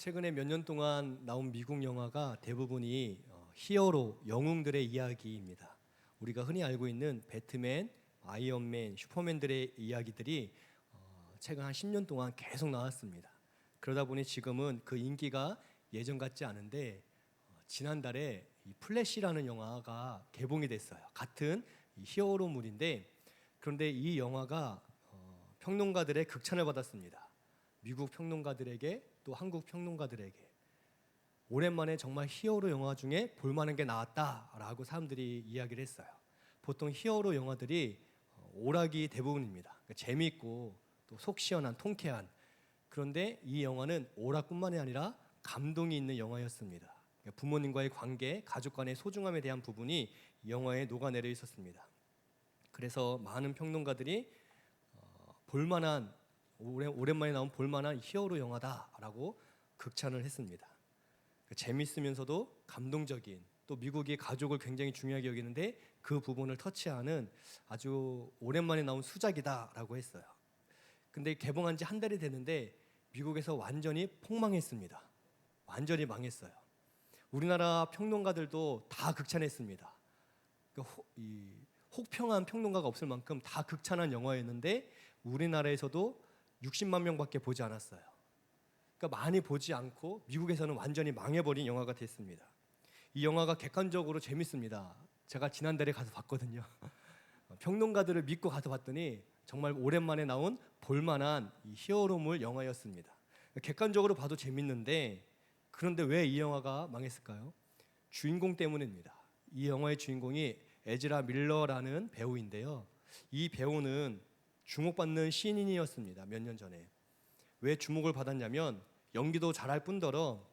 최근에 몇 년 동안 나온 미국 영화가 대부분이 히어로, 영웅들의 이야기입니다. 우리가 흔히 알고 있는 배트맨, 아이언맨, 슈퍼맨들의 이야기들이 최근 한 10년 동안 계속 나왔습니다. 그러다 보니 지금은 그 인기가 예전 같지 않은데 지난달에 이 플래시라는 영화가 개봉이 됐어요. 같은 이 히어로물인데 그런데 이 영화가 평론가들의 극찬을 받았습니다. 미국 평론가들에게 또 한국 평론가들에게 오랜만에 정말 히어로 영화 중에 볼만한 게 나왔다라고 사람들이 이야기를 했어요. 보통 히어로 영화들이 오락이 대부분입니다. 그러니까 재미있고 또 속 시원한 통쾌한. 그런데 이 영화는 오락뿐만이 아니라 감동이 있는 영화였습니다. 그러니까 부모님과의 관계, 가족 간의 소중함에 대한 부분이 이 영화에 녹아내려 있었습니다. 그래서 많은 평론가들이 볼만한 오랜만에 나온 볼만한 히어로 영화다라고 극찬을 했습니다. 재밌으면서도 감동적인, 또 미국이 가족을 굉장히 중요하게 여기는데 그 부분을 터치하는 아주 오랜만에 나온 수작이다라고 했어요. 근데 개봉한 지 한 달이 됐는데 미국에서 완전히 폭망했습니다. 완전히 망했어요. 우리나라 평론가들도 다 극찬했습니다. 혹평한 평론가가 없을 만큼 다 극찬한 영화였는데 우리나라에서도 60만 명밖에 보지 않았어요. 그러니까 많이 보지 않고 미국에서는 완전히 망해버린 영화가 됐습니다. 이 영화가 객관적으로 재밌습니다. 제가 지난달에 가서 봤거든요. 평론가들을 믿고 가서 봤더니 정말 오랜만에 나온 볼만한 이 히어로물 영화였습니다. 객관적으로 봐도 재밌는데 그런데 왜 이 영화가 망했을까요? 주인공 때문입니다. 이 영화의 주인공이 에즈라 밀러라는 배우인데요. 이 배우는 주목받는 신인이었습니다. 몇 년 전에. 왜 주목을 받았냐면 연기도 잘할 뿐더러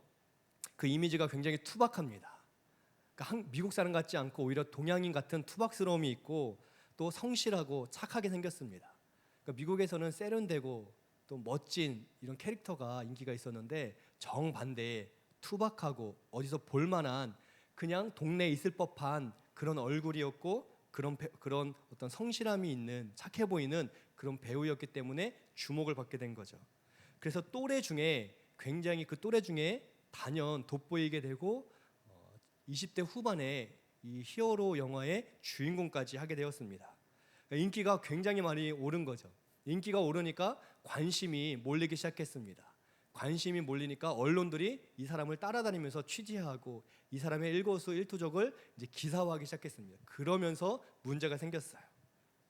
그 이미지가 굉장히 투박합니다. 그러니까 미국 사람 같지 않고 오히려 동양인 같은 투박스러움이 있고 또 성실하고 착하게 생겼습니다. 그러니까 미국에서는 세련되고 또 멋진 이런 캐릭터가 인기가 있었는데 정반대에 투박하고 어디서 볼만한 그냥 동네에 있을 법한 그런 얼굴이었고 그런 어떤 성실함이 있는 착해 보이는 그런 배우였기 때문에 주목을 받게 된 거죠. 그래서 또래 중에 굉장히 그 또래 중에 단연 돋보이게 되고 20대 후반에 이 히어로 영화의 주인공까지 하게 되었습니다. 인기가 굉장히 많이 오른 거죠. 인기가 오르니까 관심이 몰리기 시작했습니다. 관심이 몰리니까 언론들이 이 사람을 따라다니면서 취재하고 이 사람의 일거수일투족을 이제 기사화하기 시작했습니다. 그러면서 문제가 생겼어요.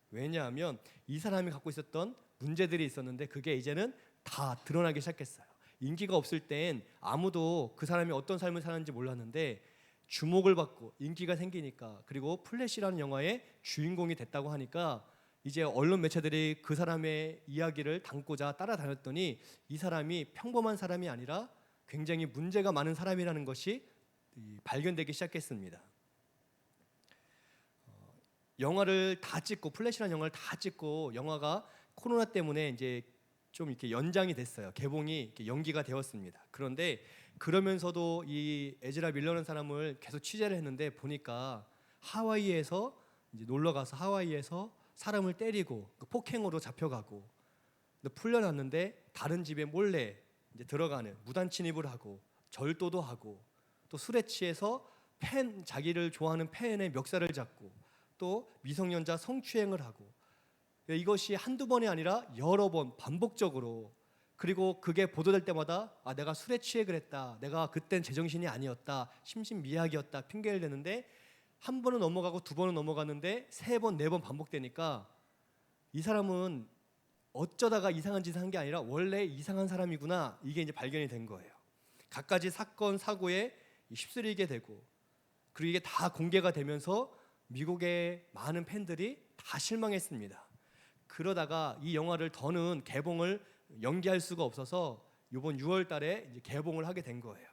왜냐하면 이 사람이 갖고 있었던 문제들이 있었는데 그게 이제는 다 드러나기 시작했어요. 인기가 없을 땐 아무도 그 사람이 어떤 삶을 사는지 몰랐는데 주목을 받고 인기가 생기니까 그리고 플래시라는 영화의 주인공이 됐다고 하니까 이제 언론 매체들이 그 사람의 이야기를 담고자 따라다녔더니 이 사람이 평범한 사람이 아니라 굉장히 문제가 많은 사람이라는 것이 발견되기 시작했습니다. 영화를 다 찍고 플래시라는 영화를 다 찍고 영화가 코로나 때문에 이제 좀 이렇게 연장이 됐어요. 개봉이 이렇게 연기가 되었습니다. 그런데 그러면서도 이 에즈라 밀러라는 사람을 계속 취재를 했는데 보니까 하와이에서 이제 놀러 가서 하와이에서 사람을 때리고 폭행으로 잡혀가고 풀려났는데 다른 집에 몰래 이제 들어가는 무단 침입을 하고 절도도 하고 또 술에 취해서 자기를 좋아하는 팬의 멱살을 잡고 또 미성년자 성추행을 하고 이것이 한두 번이 아니라 여러 번 반복적으로 그리고 그게 보도될 때마다 내가 술에 취해 그랬다. 내가 그땐 제정신이 아니었다. 심신미약이었다. 핑계를 대는데 한 번은 넘어가고 두 번은 넘어갔는데 세 번, 네 번 반복되니까 이 사람은 어쩌다가 이상한 짓을 한 게 아니라 원래 이상한 사람이구나. 이게 이제 발견이 된 거예요. 갖가지 사건, 사고에 휩쓸리게 되고 그리고 이게 다 공개가 되면서 미국의 많은 팬들이 다 실망했습니다. 그러다가 이 영화를 더는 개봉을 연기할 수가 없어서 이번 6월 달에 이제 개봉을 하게 된 거예요.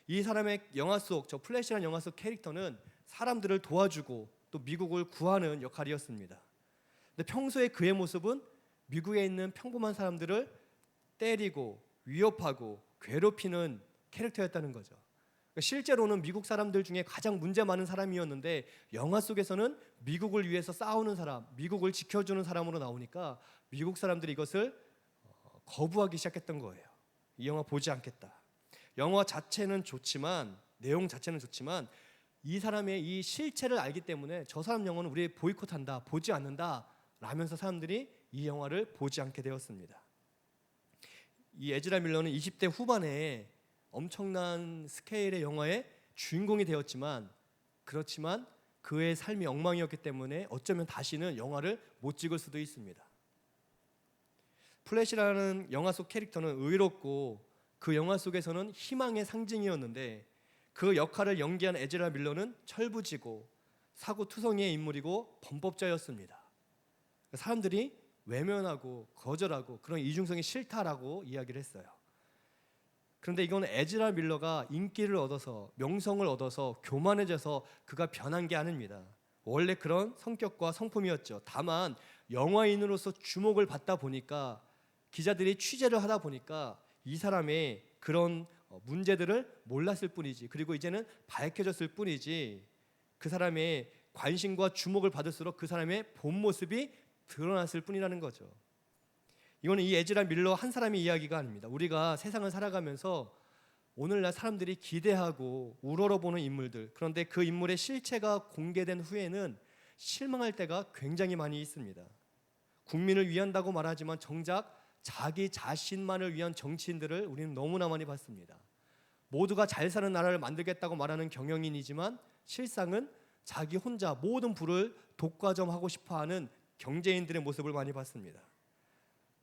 이 사람의 영화 속, 저 플래시라는 영화 속 캐릭터는 사람들을 도와주고 또 미국을 구하는 역할이었습니다. 근데 평소에 그의 모습은 미국에 있는 평범한 사람들을 때리고 위협하고 괴롭히는 캐릭터였다는 거죠. 실제로는 미국 사람들 중에 가장 문제 많은 사람이었는데 영화 속에서는 미국을 위해서 싸우는 사람, 미국을 지켜주는 사람으로 나오니까 미국 사람들이 이것을 거부하기 시작했던 거예요. 이 영화 보지 않겠다. 영화 자체는 좋지만, 내용 자체는 좋지만 이 사람의 이 실체를 알기 때문에 저 사람 영화는 우리 보이콧한다, 보지 않는다 라면서 사람들이 이 영화를 보지 않게 되었습니다. 이 에즈라 밀러는 20대 후반에 엄청난 스케일의 영화의 주인공이 되었지만, 그렇지만 그의 삶이 엉망이었기 때문에 어쩌면 다시는 영화를 못 찍을 수도 있습니다. 플래시라는 영화 속 캐릭터는 의롭고 그 영화 속에서는 희망의 상징이었는데, 그 역할을 연기한 에즈라 밀러는 철부지고 사고투성이의 인물이고 범법자였습니다. 사람들이 외면하고 거절하고 그런 이중성이 싫다라고 이야기를 했어요. 그런데 이건 에즈라 밀러가 인기를 얻어서, 명성을 얻어서 교만해져서 그가 변한 게 아닙니다. 원래 그런 성격과 성품이었죠. 다만 영화인으로서 주목을 받다 보니까, 기자들이 취재를 하다 보니까 이 사람의 그런 문제들을 몰랐을 뿐이지, 그리고 이제는 밝혀졌을 뿐이지, 그 사람의 관심과 주목을 받을수록 그 사람의 본 모습이 드러났을 뿐이라는 거죠. 이거는 이 에즈라 밀러 한 사람의 이야기가 아닙니다. 우리가 세상을 살아가면서 오늘날 사람들이 기대하고 우러러보는 인물들, 그런데 그 인물의 실체가 공개된 후에는 실망할 때가 굉장히 많이 있습니다. 국민을 위한다고 말하지만 정작 자기 자신만을 위한 정치인들을 우리는 너무나 많이 봤습니다. 모두가 잘 사는 나라를 만들겠다고 말하는 경영인이지만 실상은 자기 혼자 모든 부를 독과점하고 싶어하는 경제인들의 모습을 많이 봤습니다.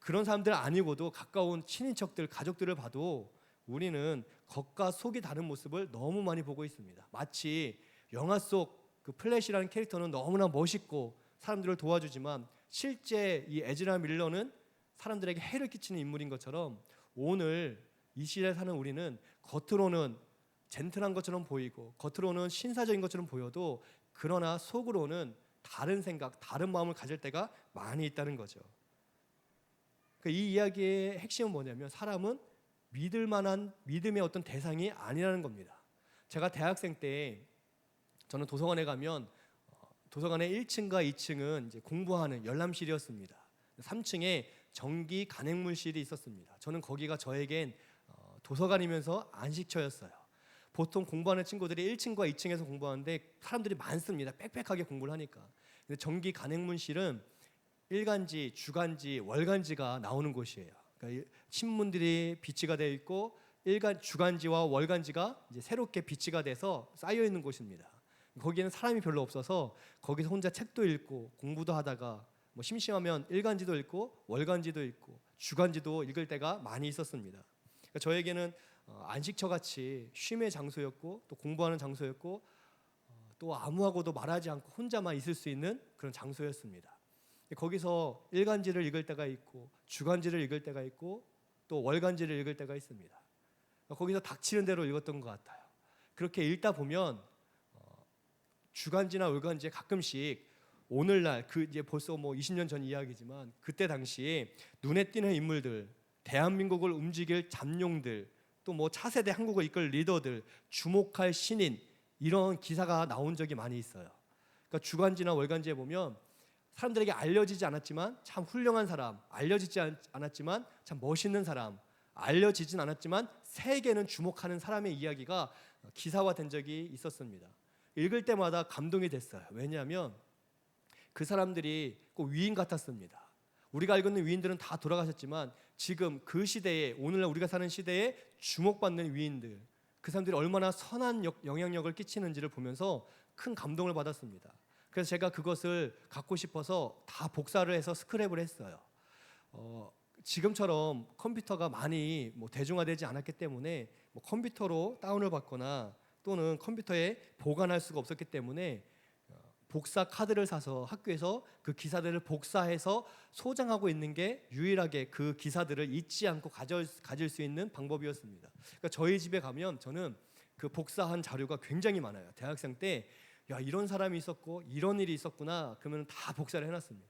그런 사람들 아니고도 가까운 친인척들, 가족들을 봐도 우리는 겉과 속이 다른 모습을 너무 많이 보고 있습니다. 마치 영화 속 그 플래시라는 캐릭터는 너무나 멋있고 사람들을 도와주지만 실제 이 에즈라 밀러는 사람들에게 해를 끼치는 인물인 것처럼, 오늘 이 시대에 사는 우리는 겉으로는 젠틀한 것처럼 보이고 겉으로는 신사적인 것처럼 보여도 그러나 속으로는 다른 생각, 다른 마음을 가질 때가 많이 있다는 거죠. 이 이야기의 핵심은 뭐냐면, 사람은 믿을 만한 믿음의 어떤 대상이 아니라는 겁니다. 제가 대학생 때 저는 도서관에 가면 도서관의 1층과 2층은 이제 공부하는 열람실이었습니다. 3층에 전기 간행물실이 있었습니다. 저는 거기가 저에겐 도서관이면서 안식처였어요. 보통 공부하는 친구들이 1층과 2층에서 공부하는데 사람들이 많습니다. 빽빽하게 공부를 하니까. 근데 전기 간행물실은 일간지, 주간지, 월간지가 나오는 곳이에요. 그러니까 신문들이 비치가 되어 있고 주간지와 월간지가 이제 새롭게 비치가 돼서 쌓여 있는 곳입니다. 거기에는 사람이 별로 없어서 거기서 혼자 책도 읽고 공부도 하다가 뭐 심심하면 일간지도 읽고 월간지도 읽고 주간지도 읽을 때가 많이 있었습니다. 그러니까 저에게는 안식처 같이 쉼의 장소였고 또 공부하는 장소였고 또 아무하고도 말하지 않고 혼자만 있을 수 있는 그런 장소였습니다. 거기서 일간지를 읽을 때가 있고 주간지를 읽을 때가 있고 또 월간지를 읽을 때가 있습니다. 거기서 닥치는 대로 읽었던 것 같아요. 그렇게 읽다 보면 주간지나 월간지에 가끔씩 오늘날 그 이제 벌써 뭐 20년 전 이야기지만 그때 당시 눈에 띄는 인물들, 대한민국을 움직일 잠룡들, 또 뭐 차세대 한국을 이끌 리더들, 주목할 신인, 이런 기사가 나온 적이 많이 있어요. 그러니까 주간지나 월간지에 보면 사람들에게 알려지지 않았지만 참 훌륭한 사람, 알려지지 않았지만 참 멋있는 사람, 알려지진 않았지만 세계는 주목하는 사람의 이야기가 기사화된 적이 있었습니다. 읽을 때마다 감동이 됐어요. 왜냐하면 그 사람들이 꼭 위인 같았습니다. 우리가 알고 있는 위인들은 다 돌아가셨지만 지금 그 시대에, 오늘날 우리가 사는 시대에 주목받는 위인들, 그 사람들이 얼마나 선한 영향력을 끼치는지를 보면서 큰 감동을 받았습니다. 그래서 제가 그것을 갖고 싶어서 다 복사를 해서 스크랩을 했어요. 지금처럼 컴퓨터가 많이 대중화되지 않았기 때문에 컴퓨터로 다운을 받거나 또는 컴퓨터에 보관할 수가 없었기 때문에 복사 카드를 사서 학교에서 그 기사들을 복사해서 소장하고 있는 게 유일하게 그 기사들을 잊지 않고 가질 수 있는 방법이었습니다. 그러니까 저희 집에 가면 저는 그 복사한 자료가 굉장히 많아요. 대학생 때 야, 이런 사람이 있었고 이런 일이 있었구나 그러면 다 복사를 해놨습니다.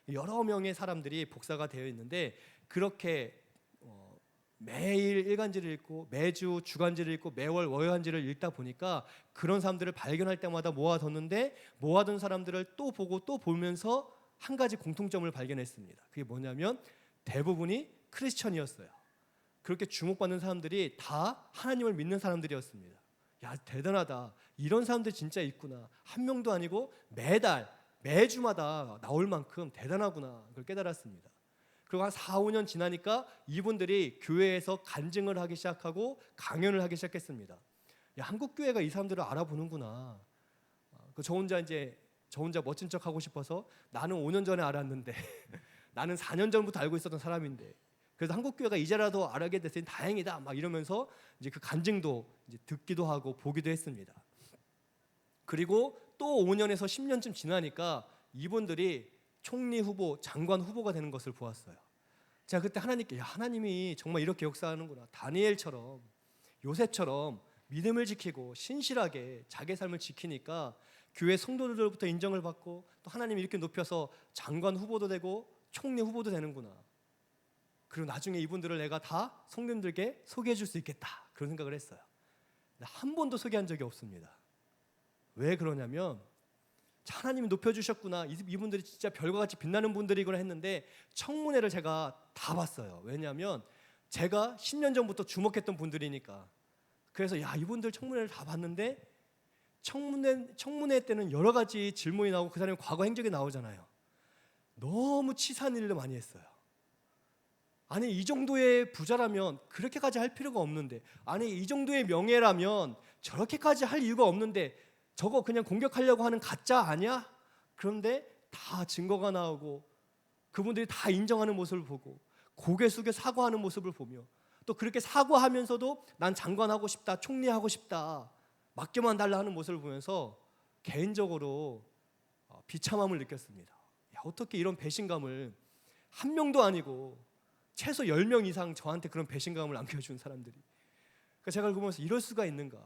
여러 명의 사람들이 복사가 되어 있는데 그렇게 매일 일간지를 읽고 매주 주간지를 읽고 매월 월간지를 읽다 보니까 그런 사람들을 발견할 때마다 모아뒀는데 모아둔 사람들을 또 보고 또 보면서 한 가지 공통점을 발견했습니다. 그게 뭐냐면 대부분이 크리스천이었어요. 그렇게 주목받는 사람들이 다 하나님을 믿는 사람들이었습니다. 야, 대단하다. 이런 사람들이 진짜 있구나. 한 명도 아니고 매주마다 나올 만큼 대단하구나. 그걸 깨달았습니다. 그리고 한 4, 5년 지나니까 이분들이 교회에서 간증을 하기 시작하고 강연을 하기 시작했습니다. 야, 한국 교회가 이 사람들을 알아보는구나. 저 혼자 멋진 척 하고 싶어서 나는 5년 전에 알았는데 나는 4년 전부터 알고 있었던 사람인데, 그래서 한국 교회가 이제라도 알게 됐으니 다행이다. 막 이러면서 이제 그 간증도 이제 듣기도 하고 보기도 했습니다. 그리고 또 5년에서 10년쯤 지나니까 이분들이 총리 후보, 장관 후보가 되는 것을 보았어요. 제가 그때 하나님께, 야, 하나님이 정말 이렇게 역사하는구나. 다니엘처럼, 요셉처럼 믿음을 지키고 신실하게 자기 삶을 지키니까 교회 성도들부터 인정을 받고 또 하나님이 이렇게 높여서 장관 후보도 되고 총리 후보도 되는구나. 그리고 나중에 이분들을 내가 다 성도님들께 소개해 줄 수 있겠다. 그런 생각을 했어요. 한 번도 소개한 적이 없습니다. 왜 그러냐면 하나님이 높여주셨구나. 이분들이 진짜 별과 같이 빛나는 분들이구나 했는데 청문회를 제가 다 봤어요. 왜냐하면 제가 10년 전부터 주목했던 분들이니까. 그래서 야, 이분들 청문회를 다 봤는데 청문회 때는 여러 가지 질문이 나오고 그 사람의 과거 행적이 나오잖아요. 너무 치사한 일을 많이 했어요. 아니, 이 정도의 부자라면 그렇게까지 할 필요가 없는데, 아니, 이 정도의 명예라면 저렇게까지 할 이유가 없는데 저거 그냥 공격하려고 하는 가짜 아니야? 그런데 다 증거가 나오고 그분들이 다 인정하는 모습을 보고 고개 숙여 사과하는 모습을 보며 또 그렇게 사과하면서도 난 장관하고 싶다, 총리하고 싶다, 맡겨만 달라 하는 모습을 보면서 개인적으로 비참함을 느꼈습니다. 야, 어떻게 이런 배신감을, 한 명도 아니고 최소 10명 이상 저한테 그런 배신감을 안겨준 사람들이, 그러니까 제가 보면서 이럴 수가 있는가.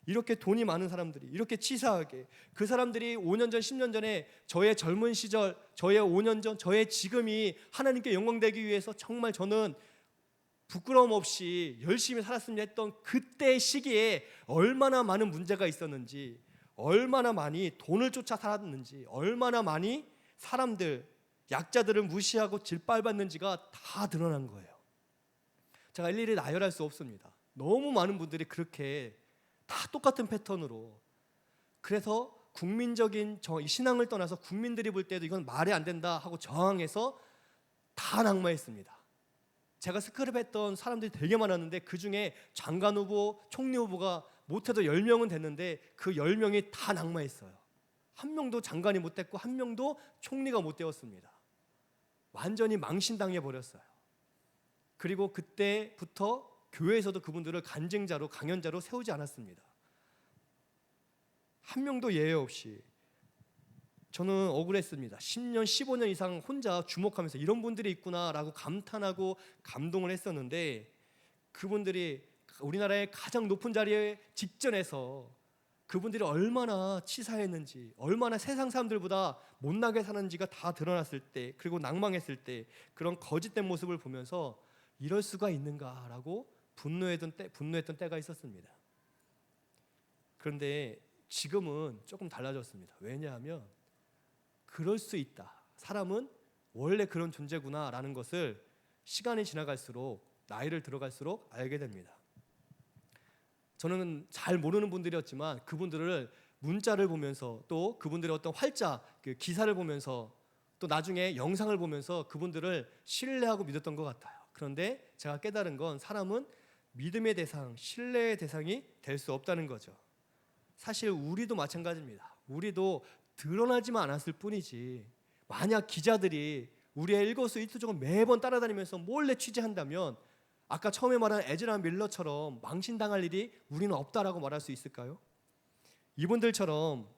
이렇게 돈이 많은 사람들이 이렇게 치사하게, 그 사람들이 5년 전, 10년 전에 저의 젊은 시절, 저의 5년 전, 저의 지금이 하나님께 영광되기 위해서 정말 저는 부끄러움 없이 열심히 살았으면 했던 그때 시기에 얼마나 많은 문제가 있었는지, 얼마나 많이 돈을 쫓아 살았는지, 얼마나 많이 사람들, 약자들을 무시하고 짓밟았는지가 다 드러난 거예요. 제가 일일이 나열할 수 없습니다. 너무 많은 분들이 그렇게 다 똑같은 패턴으로. 그래서 국민적인 신앙을 떠나서 국민들이 볼 때도 이건 말이 안 된다 하고 저항해서 다 낙마했습니다. 제가 스크립했던 사람들이 되게 많았는데 그 중에 장관 후보, 총리 후보가 못해도 10명은 됐는데 그 10명이 다 낙마했어요. 한 명도 장관이 못 됐고 한 명도 총리가 못 되었습니다. 완전히 망신당해 버렸어요. 그리고 그때부터 교회에서도 그분들을 간증자로, 강연자로 세우지 않았습니다. 한 명도 예외 없이. 저는 억울했습니다. 10년, 15년 이상 혼자 주목하면서 이런 분들이 있구나라고 감탄하고 감동을 했었는데, 그분들이 우리나라의 가장 높은 자리에 직전에서 그분들이 얼마나 치사했는지, 얼마나 세상 사람들보다 못나게 사는지가 다 드러났을 때, 그리고 낭망했을 때, 그런 거짓된 모습을 보면서 이럴 수가 있는가라고 분노했던 때가 있었습니다. 그런데 지금은 조금 달라졌습니다. 왜냐하면 그럴 수 있다, 사람은 원래 그런 존재구나라는 것을 시간이 지나갈수록, 나이를 들어갈수록 알게 됩니다. 저는 잘 모르는 분들이었지만 그분들을 문자를 보면서, 또 그분들의 어떤 활자, 그 기사를 보면서, 또 나중에 영상을 보면서 그분들을 신뢰하고 믿었던 것 같아요. 그런데 제가 깨달은 건 사람은 믿음의 대상, 신뢰의 대상이 될 수 없다는 거죠. 사실 우리도 마찬가지입니다. 우리도 드러나지만 않았을 뿐이지, 만약 기자들이 우리의 일거수일투족을 매번 따라다니면서 몰래 취재한다면 아까 처음에 말한 에즈라 밀러처럼 망신당할 일이 우리는 없다라고 말할 수 있을까요? 이분들처럼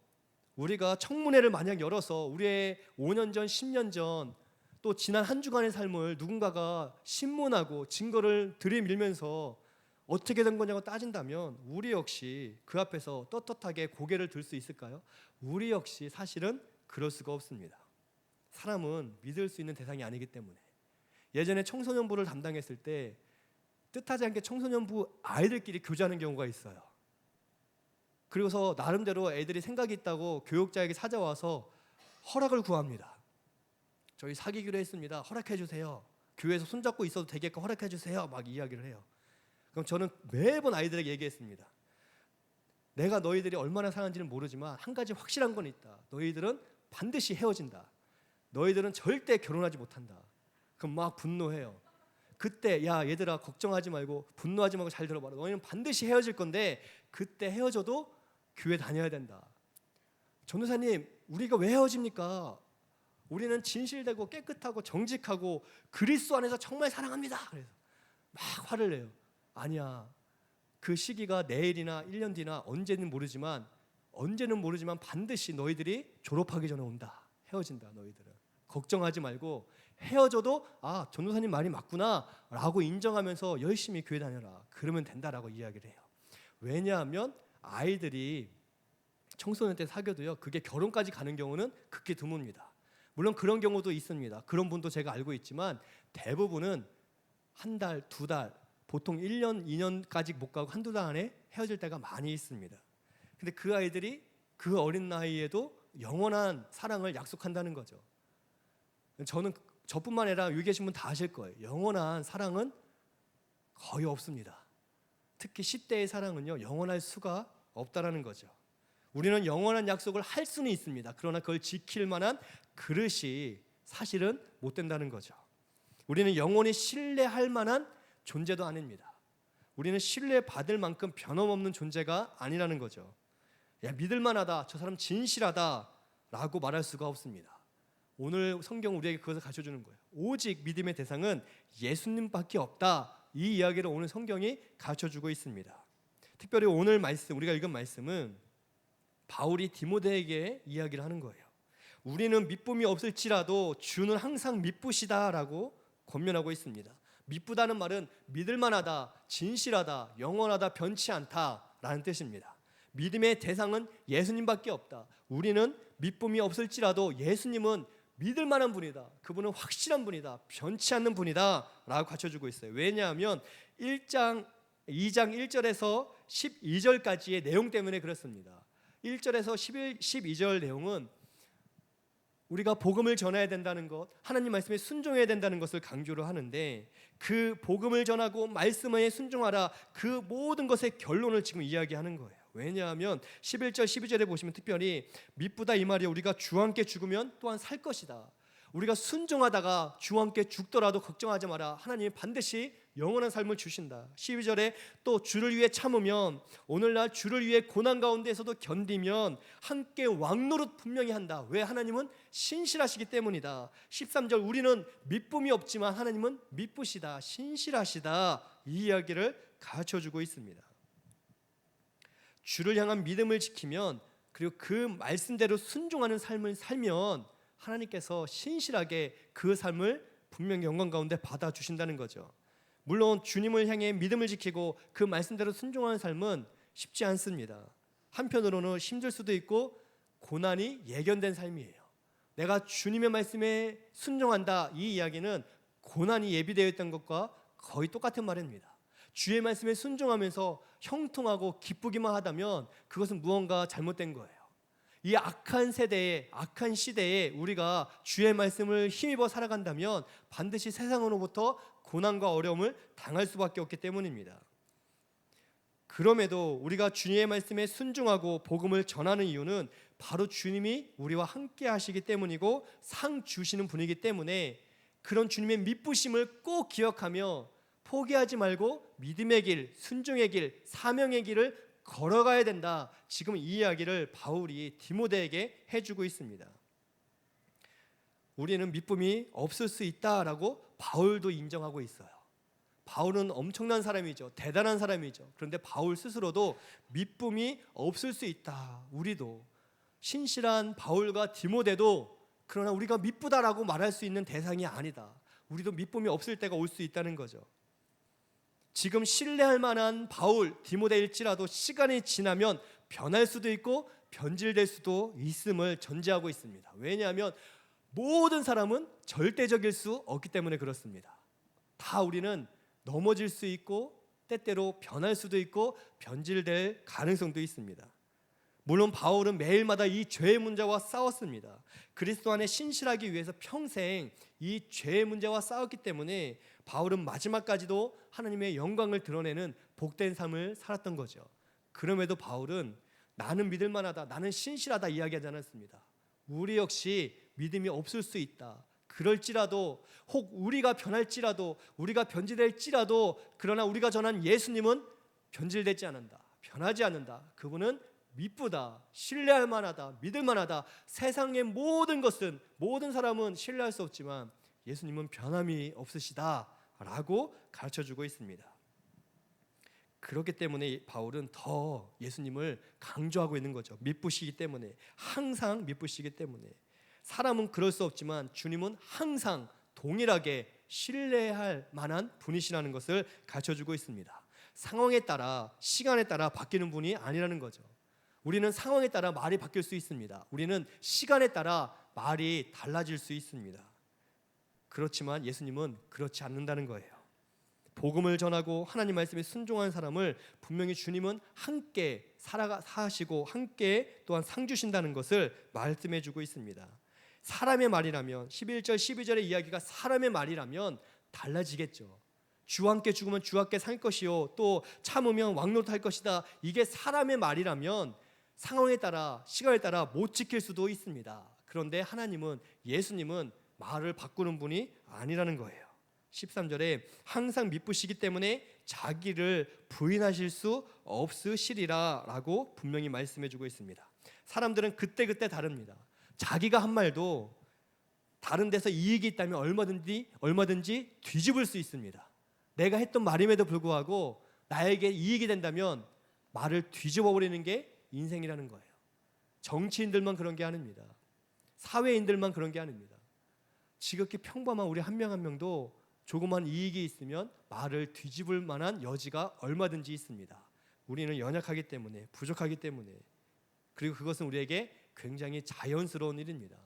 우리가 청문회를 만약 열어서 우리의 5년 전, 10년 전, 또 지난 한 주간의 삶을 누군가가 신문하고 증거를 들이밀면서 어떻게 된 거냐고 따진다면 우리 역시 그 앞에서 떳떳하게 고개를 들 수 있을까요? 우리 역시 사실은 그럴 수가 없습니다. 사람은 믿을 수 있는 대상이 아니기 때문에. 예전에 청소년부를 담당했을 때 뜻하지 않게 청소년부 아이들끼리 교제하는 경우가 있어요. 그리고서 나름대로 애들이 생각이 있다고 교육자에게 찾아와서 허락을 구합니다. 저희 사귀기로 했습니다. 허락해 주세요. 교회에서 손잡고 있어도 되게끔 허락해 주세요. 막 이야기를 해요. 그럼 저는 매번 아이들에게 얘기했습니다. 내가 너희들이 얼마나 사랑하는지는 모르지만 한 가지 확실한 건 있다. 너희들은 반드시 헤어진다. 너희들은 절대 결혼하지 못한다. 그럼 막 분노해요. 그때 야 얘들아 걱정하지 말고 분노하지 말고 잘 들어봐라. 너희는 반드시 헤어질 건데 그때 헤어져도 교회 다녀야 된다. 전도사님 우리가 왜 헤어집니까? 우리는 진실되고 깨끗하고 정직하고 그리스도 안에서 정말 사랑합니다. 그래서 막 화를 내요. 아니야. 그 시기가 내일이나 1년 뒤나 언제는 모르지만 반드시 너희들이 졸업하기 전에 온다. 헤어진다 너희들은. 걱정하지 말고 헤어져도 아 전도사님 말이 맞구나 라고 인정하면서 열심히 교회 다녀라. 그러면 된다라고 이야기를 해요. 왜냐하면 아이들이 청소년 때 사귀어도요 그게 결혼까지 가는 경우는 극히 드뭅니다. 물론 그런 경우도 있습니다. 그런 분도 제가 알고 있지만 대부분은 한 달, 두 달, 보통 1년, 2년까지 못 가고 한두 달 안에 헤어질 때가 많이 있습니다. 근데 그 아이들이 그 어린 나이에도 영원한 사랑을 약속한다는 거죠. 저는 저뿐만 아니라 여기 계신 분 다 아실 거예요. 영원한 사랑은 거의 없습니다. 특히 10대의 사랑은요 영원할 수가 없다라는 거죠. 우리는 영원한 약속을 할 수는 있습니다. 그러나 그걸 지킬 만한 그릇이 사실은 못 된다는 거죠. 우리는 영원히 신뢰할 만한 존재도 아닙니다. 우리는 신뢰받을 만큼 변함없는 존재가 아니라는 거죠. 야 믿을만하다, 저 사람 진실하다 라고 말할 수가 없습니다. 오늘 성경 우리에게 그것을 가르쳐주는 거예요. 오직 믿음의 대상은 예수님밖에 없다. 이 이야기를 오늘 성경이 가르쳐주고 있습니다. 특별히 오늘 말씀, 우리가 읽은 말씀은 바울이 디모데에게 이야기를 하는 거예요. 우리는 미쁨이 없을지라도 주는 항상 미쁘시다라고 권면하고 있습니다. 미쁘다는 말은 믿을만하다, 진실하다, 영원하다, 변치 않다라는 뜻입니다. 믿음의 대상은 예수님밖에 없다. 우리는 미쁨이 없을지라도 예수님은 믿을 만한 분이다. 그분은 확실한 분이다. 변치 않는 분이다 라고 가르쳐주고 있어요. 왜냐하면 2장 1절에서 12절까지의 내용 때문에 그렇습니다. 1절에서 12절 내용은 우리가 복음을 전해야 된다는 것, 하나님 말씀에 순종해야 된다는 것을 강조를 하는데 그 복음을 전하고 말씀에 순종하라 그 모든 것의 결론을 지금 이야기하는 거예요. 왜냐하면 11절 12절에 보시면 특별히 미쁘다 이 말이 우리가 주와 함께 죽으면 또한 살 것이다. 우리가 순종하다가 주와 함께 죽더라도 걱정하지 마라. 하나님이 반드시 영원한 삶을 주신다. 12절에 또 주를 위해 참으면 오늘날 주를 위해 고난 가운데에서도 견디면 함께 왕노릇 분명히 한다. 왜? 하나님은 신실하시기 때문이다. 13절 우리는 미쁨이 없지만 하나님은 미쁘시다. 신실하시다. 이 이야기를 가르쳐주고 있습니다. 주를 향한 믿음을 지키면 그리고 그 말씀대로 순종하는 삶을 살면 하나님께서 신실하게 그 삶을 분명히 영광 가운데 받아주신다는 거죠. 물론 주님을 향해 믿음을 지키고 그 말씀대로 순종하는 삶은 쉽지 않습니다. 한편으로는 힘들 수도 있고 고난이 예견된 삶이에요. 내가 주님의 말씀에 순종한다 이 이야기는 고난이 예비되어 있던 것과 거의 똑같은 말입니다. 주의 말씀에 순종하면서 형통하고 기쁘기만 하다면 그것은 무언가 잘못된 거예요. 이 악한 세대에 악한 시대에 우리가 주의 말씀을 힘입어 살아간다면 반드시 세상으로부터 고난과 어려움을 당할 수밖에 없기 때문입니다. 그럼에도 우리가 주님의 말씀에 순종하고 복음을 전하는 이유는 바로 주님이 우리와 함께 하시기 때문이고 상 주시는 분이기 때문에 그런 주님의 미쁘심을 꼭 기억하며 포기하지 말고 믿음의 길, 순종의 길, 사명의 길을 걸어가야 된다. 지금 이 이야기를 바울이 디모데에게 해주고 있습니다. 우리는 미쁨이 없을 수 있다라고 바울도 인정하고 있어요. 바울은 엄청난 사람이죠. 대단한 사람이죠. 그런데 바울 스스로도 미쁨이 없을 수 있다. 우리도 신실한 바울과 디모데도 그러나 우리가 미쁘다라고 말할 수 있는 대상이 아니다. 우리도 미쁨이 없을 때가 올 수 있다는 거죠. 지금 신뢰할 만한 바울, 디모데일지라도 시간이 지나면 변할 수도 있고 변질될 수도 있음을 전제하고 있습니다. 왜냐하면 모든 사람은 절대적일 수 없기 때문에 그렇습니다. 다 우리는 넘어질 수 있고 때때로 변할 수도 있고 변질될 가능성도 있습니다. 물론 바울은 매일마다 이 죄의 문제와 싸웠습니다. 그리스도 안에 신실하기 위해서 평생 이 죄의 문제와 싸웠기 때문에 바울은 마지막까지도 하나님의 영광을 드러내는 복된 삶을 살았던 거죠. 그럼에도 바울은 나는 믿을 만하다, 나는 신실하다 이야기하지 않았습니다. 우리 역시 믿음이 없을 수 있다. 그럴지라도, 혹 우리가 변할지라도, 우리가 변질될지라도, 그러나 우리가 전한 예수님은 변질되지 않는다, 변하지 않는다. 그분은 미쁘다, 신뢰할 만하다, 믿을 만하다. 세상의 모든 것은, 모든 사람은 신뢰할 수 없지만 예수님은 변함이 없으시다 라고 가르쳐주고 있습니다. 그렇기 때문에 바울은 더 예수님을 강조하고 있는 거죠. 미쁘시기 때문에, 항상 미쁘시기 때문에. 사람은 그럴 수 없지만 주님은 항상 동일하게 신뢰할 만한 분이시라는 것을 가르쳐주고 있습니다. 상황에 따라, 시간에 따라 바뀌는 분이 아니라는 거죠. 우리는 상황에 따라 말이 바뀔 수 있습니다. 우리는 시간에 따라 말이 달라질 수 있습니다. 그렇지만 예수님은 그렇지 않는다는 거예요. 복음을 전하고 하나님 말씀에 순종한 사람을 분명히 주님은 함께 사시고 함께 또한 상 주신다는 것을 말씀해 주고 있습니다. 사람의 말이라면, 11절 12절의 이야기가 사람의 말이라면 달라지겠죠. 주와 함께 죽으면 주와 함께 살 것이요, 또 참으면 왕노릇할 것이다. 이게 사람의 말이라면 상황에 따라, 시간에 따라 못 지킬 수도 있습니다. 그런데 하나님은, 예수님은 말을 바꾸는 분이 아니라는 거예요. 13절에 항상 미쁘시기 때문에 자기를 부인하실 수 없으시리라 라고 분명히 말씀해 주고 있습니다. 사람들은 그때그때 다릅니다. 자기가 한 말도 다른 데서 이익이 있다면 얼마든지 뒤집을 수 있습니다. 내가 했던 말임에도 불구하고 나에게 이익이 된다면 말을 뒤집어 버리는 게 인생이라는 거예요. 정치인들만 그런 게 아닙니다. 사회인들만 그런 게 아닙니다. 지극히 평범한 우리 한 명 한 명도 조그만 이익이 있으면 말을 뒤집을 만한 여지가 얼마든지 있습니다. 우리는 연약하기 때문에, 부족하기 때문에, 그리고 그것은 우리에게 굉장히 자연스러운 일입니다.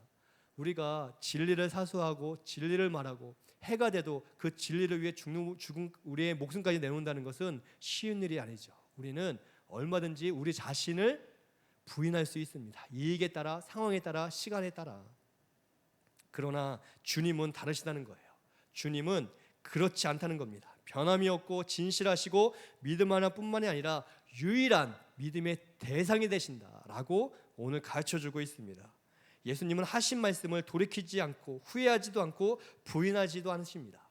우리가 진리를 사수하고 진리를 말하고 해가 돼도 그 진리를 위해 죽은 우리의 목숨까지 내놓는다는 것은 쉬운 일이 아니죠. 우리는 얼마든지 우리 자신을 부인할 수 있습니다. 이익에 따라, 상황에 따라, 시간에 따라. 그러나 주님은 다르시다는 거예요. 주님은 그렇지 않다는 겁니다. 변함이 없고 진실하시고 믿음 하나뿐만이 아니라 유일한 믿음의 대상이 되신다라고 오늘 가르쳐주고 있습니다. 예수님은 하신 말씀을 돌이키지 않고 후회하지도 않고 부인하지도 않으십니다.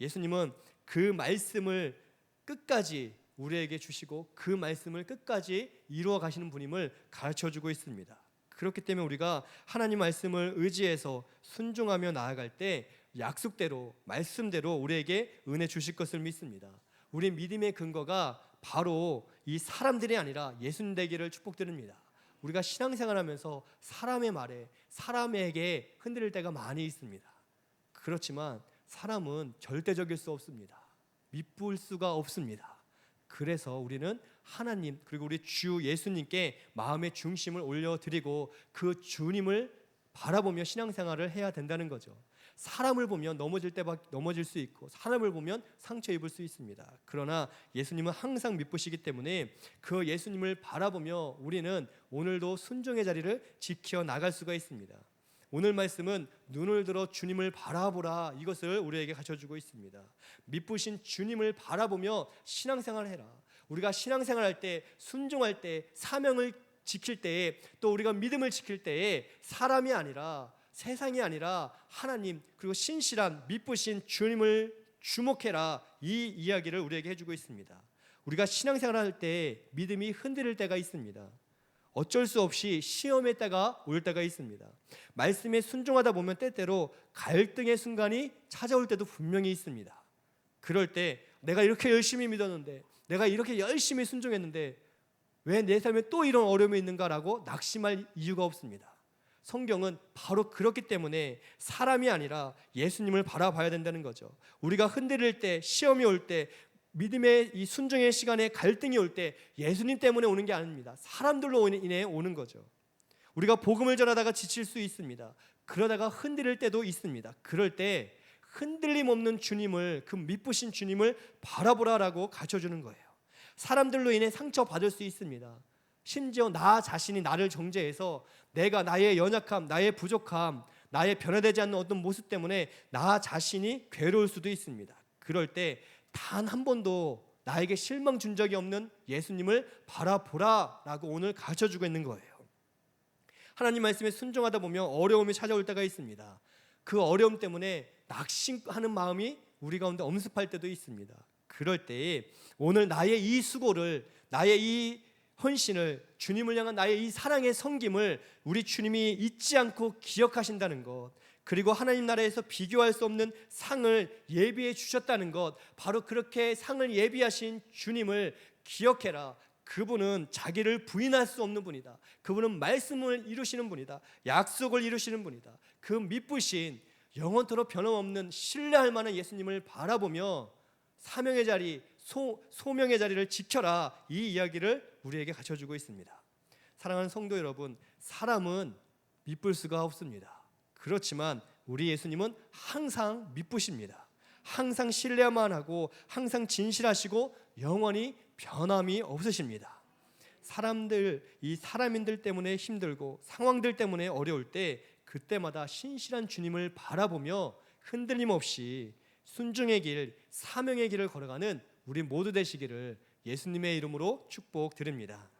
예수님은 그 말씀을 끝까지 우리에게 주시고 그 말씀을 끝까지 이루어 가시는 분임을 가르쳐주고 있습니다. 그렇기 때문에 우리가 하나님 말씀을 의지해서 순종하며 나아갈 때 약속대로, 말씀대로 우리에게 은혜 주실 것을 믿습니다. 우리 믿음의 근거가 바로 이 사람들이 아니라 예수님 되기를 축복드립니다. 우리가 신앙생활하면서 사람의 말에, 사람에게 흔들릴 때가 많이 있습니다. 그렇지만 사람은 절대적일 수 없습니다. 미쁠 수가 없습니다. 그래서 우리는 하나님, 그리고 우리 주 예수님께 마음의 중심을 올려드리고 그 주님을 바라보며 신앙생활을 해야 된다는 거죠. 사람을 보면 넘어질 수 있고, 사람을 보면 상처 입을 수 있습니다. 그러나 예수님은 항상 미쁘시기 때문에 그 예수님을 바라보며 우리는 오늘도 순종의 자리를 지켜 나갈 수가 있습니다. 오늘 말씀은 눈을 들어 주님을 바라보라, 이것을 우리에게 가르쳐주고 있습니다. 미쁘신 주님을 바라보며 신앙생활을 해라. 우리가 신앙생활할 때, 순종할 때, 사명을 지킬 때에, 또 우리가 믿음을 지킬 때에 사람이 아니라, 세상이 아니라 하나님, 그리고 신실한 미쁘신 주님을 주목해라, 이 이야기를 우리에게 해주고 있습니다. 우리가 신앙생활할 때 믿음이 흔들릴 때가 있습니다. 어쩔 수 없이 시험의 때가 올 때가 있습니다. 말씀에 순종하다 보면 때때로 갈등의 순간이 찾아올 때도 분명히 있습니다. 그럴 때 내가 이렇게 열심히 믿었는데, 내가 이렇게 열심히 순종했는데 왜 내 삶에 또 이런 어려움이 있는가라고 낙심할 이유가 없습니다. 성경은 바로 그렇기 때문에 사람이 아니라 예수님을 바라봐야 된다는 거죠. 우리가 흔들릴 때, 시험이 올 때, 믿음의 이 순종의 시간에 갈등이 올 때 예수님 때문에 오는 게 아닙니다. 사람들로 인해 오는 거죠. 우리가 복음을 전하다가 지칠 수 있습니다. 그러다가 흔들릴 때도 있습니다. 그럴 때 흔들림 없는 주님을, 그 미쁘신 주님을 바라보라라고 가르쳐주는 거예요. 사람들로 인해 상처받을 수 있습니다. 심지어 나 자신이 나를 정죄해서 내가 나의 연약함, 나의 부족함, 나의 변화되지 않는 어떤 모습 때문에 나 자신이 괴로울 수도 있습니다. 그럴 때 단 한 번도 나에게 실망 준 적이 없는 예수님을 바라보라라고 오늘 가르쳐주고 있는 거예요. 하나님 말씀에 순종하다 보면 어려움이 찾아올 때가 있습니다. 그 어려움 때문에 낙심하는 마음이 우리 가운데 엄습할 때도 있습니다. 그럴 때에 오늘 나의 이 수고를, 나의 이 헌신을, 주님을 향한 나의 이 사랑의 섬김을 우리 주님이 잊지 않고 기억하신다는 것, 그리고 하나님 나라에서 비교할 수 없는 상을 예비해 주셨다는 것, 바로 그렇게 상을 예비하신 주님을 기억해라. 그분은 자기를 부인할 수 없는 분이다. 그분은 말씀을 이루시는 분이다. 약속을 이루시는 분이다. 그 미쁘신 영원토록 변함없는 신뢰할 만한 예수님을 바라보며 사명의 자리, 소명의 자리를 지켜라, 이 이야기를 우리에게 가르쳐주고 있습니다. 사랑하는 성도 여러분, 사람은 미쁠 수가 없습니다. 그렇지만 우리 예수님은 항상 미쁘십니다. 항상 신뢰만 하고 항상 진실하시고 영원히 변함이 없으십니다. 사람인들 때문에 힘들고 상황들 때문에 어려울 때 그때마다 신실한 주님을 바라보며 흔들림 없이 순종의 길, 사명의 길을 걸어가는 우리 모두 되시기를 예수님의 이름으로 축복드립니다.